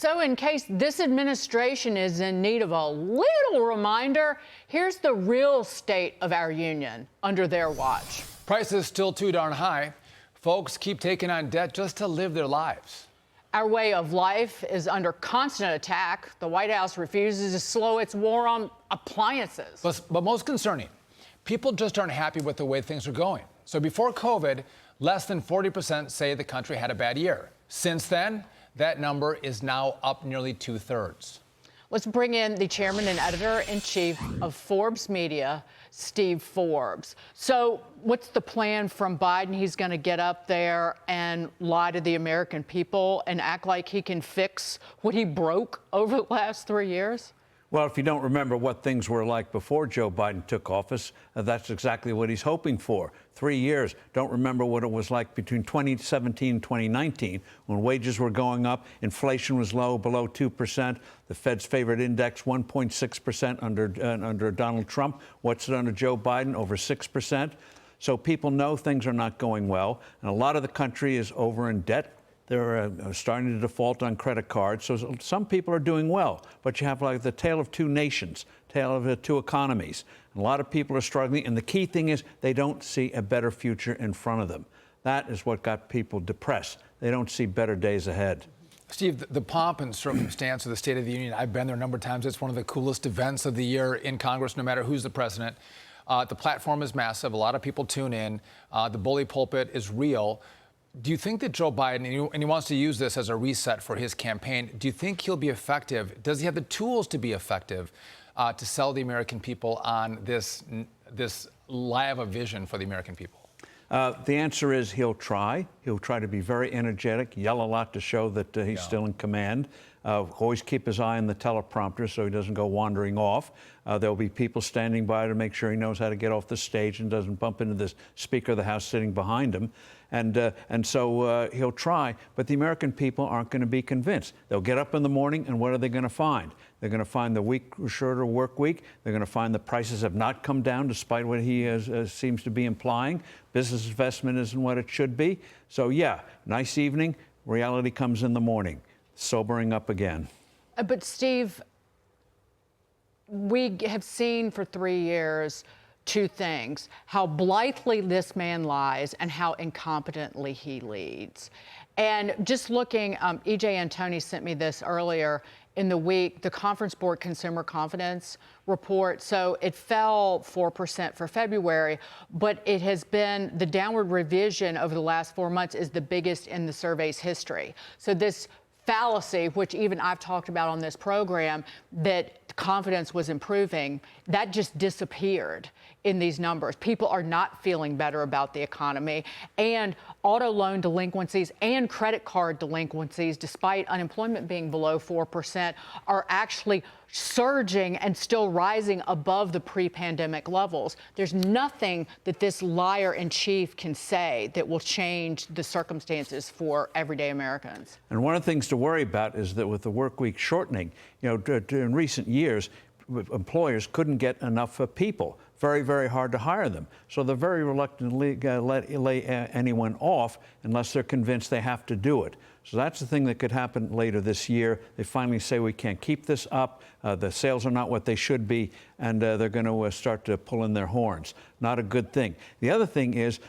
So in case this administration is in need of a little reminder, here's the real state of our union under their watch. Prices still too darn high. Folks keep taking on debt just to live their lives. Our way of life is under constant attack. The White House refuses to slow its war on appliances. But most concerning, people just aren't happy with the way things are going. So before COVID, less than 40% say the country had a bad year. Since then, that number is now up nearly 2/3. Let's bring in the chairman and editor-in-chief of Forbes Media, Steve Forbes. So what's the plan from Biden? He's going to get up there and lie to the American people and act like he can fix what he broke over the last 3 years? Well, if you don't remember what things were like before Joe Biden took office, that's exactly what he's hoping for. 3 years. Don't remember what it was like between 2017 and 2019 when wages were going up, inflation was low, below 2%. The Fed's favorite index, 1.6% under Donald Trump. What's it under Joe Biden? Over 6%. So people know things are not going well. And a lot of the country is over in debt. They're starting to default on credit cards. So some people are doing well, but you have like the tale of two nations, tale of two economies. And a lot of people are struggling. And the key thing is they don't see a better future in front of them. That is what got people depressed. They don't see better days ahead. Steve, the pomp and circumstance of the State of the Union, I've been there a number of times. It's one of the coolest events of the year in Congress, no matter who's the president. The platform is massive. A lot of people tune in. The bully pulpit is real. Do you think that Joe Biden, and he wants to use this as a reset for his campaign, do you think he'll be effective? Does he have the tools to be effective to sell the American people on this lie of a vision for the American people? The answer is he'll try. He'll try to be very energetic, yell a lot to show that he's still in command. Always keep his eye on the teleprompter so he doesn't go wandering off. There'll be people standing by to make sure he knows how to get off the stage and doesn't bump into the Speaker of the House sitting behind him. And so he'll try, but the American people aren't going to be convinced. They'll get up in the morning, and what are they going to find? They're going to find the shorter work week. They're going to find the prices have not come down, despite what he seems to be implying. Business investment isn't what it should be. So, yeah, nice evening. Reality comes in the morning. Sobering up again. But, Steve, we have seen for 3 years two things: how blithely this man lies and how incompetently he leads. And just looking, E.J. Antoni sent me this earlier in the week, the Conference Board Consumer Confidence report. So it fell 4% for February, but it has been, the downward revision over the last 4 months is the biggest in the survey's history. So this fallacy, which even I've talked about on this program, that confidence was improving, that just disappeared in these numbers. People are not feeling better about the economy, and auto loan delinquencies and credit card delinquencies, despite unemployment being below 4%, are actually surging and still rising above the pre-pandemic levels. There's nothing that this liar-in-chief can say that will change the circumstances for everyday Americans. And one of the things to worry about is that with the work week shortening, in recent years, employers couldn't get enough people. Very, very hard to hire them. So they're very reluctant to lay anyone off unless they're convinced they have to do it. So that's the thing that could happen later this year. They finally say we can't keep this up. The sales are not what they should be, and they're going to start to pull in their horns. Not a good thing. The other thing is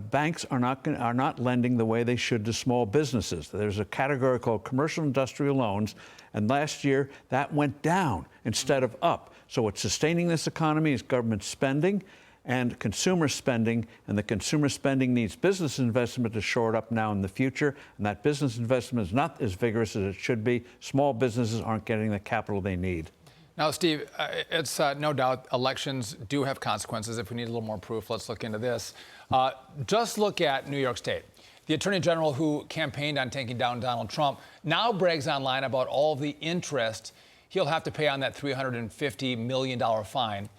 banks are not lending the way they should to small businesses. There's a category called commercial industrial loans, and last year that went down instead of up. So what's sustaining this economy is government spending and consumer spending, and the consumer spending needs business investment to shore it up now in the future, and that business investment is not as vigorous as it should be. Small businesses aren't getting the capital they need. Now, Steve, it's no doubt elections do have consequences. If we need a little more proof, let's look into this. Just look at New York State. The Attorney General who campaigned on taking down Donald Trump now brags online about all the interest he'll have to pay on that $350 million fine.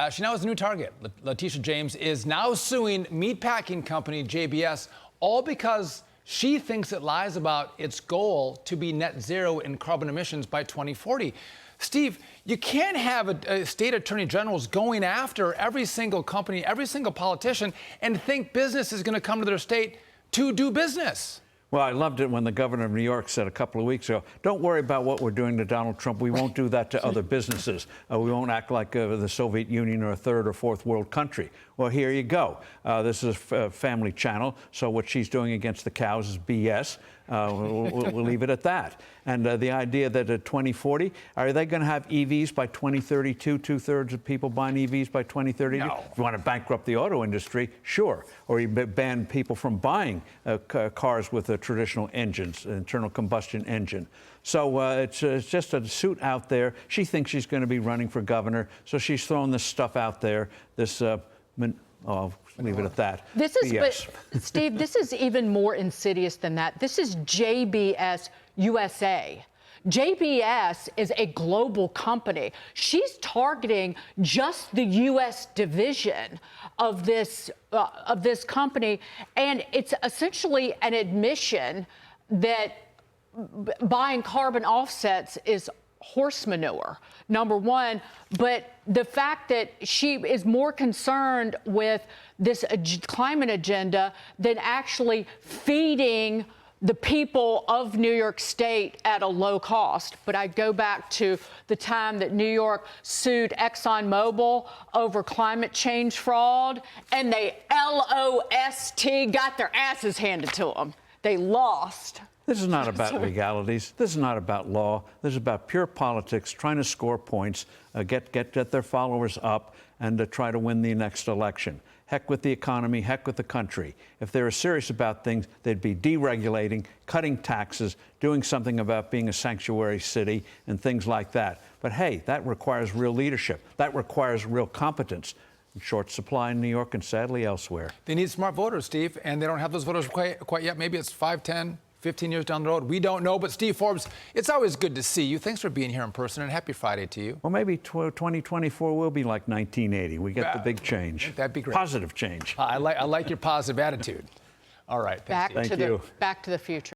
She now has a new target. Letitia James is now suing meatpacking company JBS, all because she thinks it lies about its goal to be net zero in carbon emissions by 2040. Steve, you can't have a state attorney generals going after every single company, every single politician, and think business is going to come to their state to do business. Well, I loved it when the governor of New York said a couple of weeks ago, don't worry about what we're doing to Donald Trump. We won't do that to other businesses. We won't act like the Soviet Union or a third or fourth world country. Well, here you go. This is a family channel, so what she's doing against the cows is BS. We'll leave it at that. And the idea that at 2040, are they going to have EVs by 2032, two-thirds of people buying EVs by 2032? No. If you want to bankrupt the auto industry, sure. Or you ban people from buying cars with traditional engines, internal combustion engine. So it's just a suit out there. She thinks she's going to be running for governor, so she's throwing this stuff out there, this I'll leave it at that. This is, BS. but Steve, this is even more insidious than that. This is JBS USA. JBS is a global company. She's targeting just the U.S. division of this company, and it's essentially an admission that buying carbon offsets is horse manure, number one, but the fact that she is more concerned with this climate agenda than actually feeding the people of New York State at a low cost. But I go back to the time that New York sued ExxonMobil over climate change fraud, and they LOST got their asses handed to them. They lost. This is not about legalities. This is not about law. This is about pure politics, trying to score points, get their followers up, and to try to win the next election. Heck with the economy, heck with the country. If they were serious about things, they'd be deregulating, cutting taxes, doing something about being a sanctuary city, and things like that. But hey, that requires real leadership. That requires real competence. In short supply in New York and sadly elsewhere. They need smart voters, Steve, and they don't have those voters quite yet. Maybe it's 5, 10, 15 years down the road. We don't know. But Steve Forbes, it's always good to see you. Thanks for being here in person, and happy Friday to you. Well, maybe 2024 will be like 1980. We get the big change. That'd be great. Positive change. I like your positive attitude. All right. Thanks, Back Steve. Thank you. Back to the future.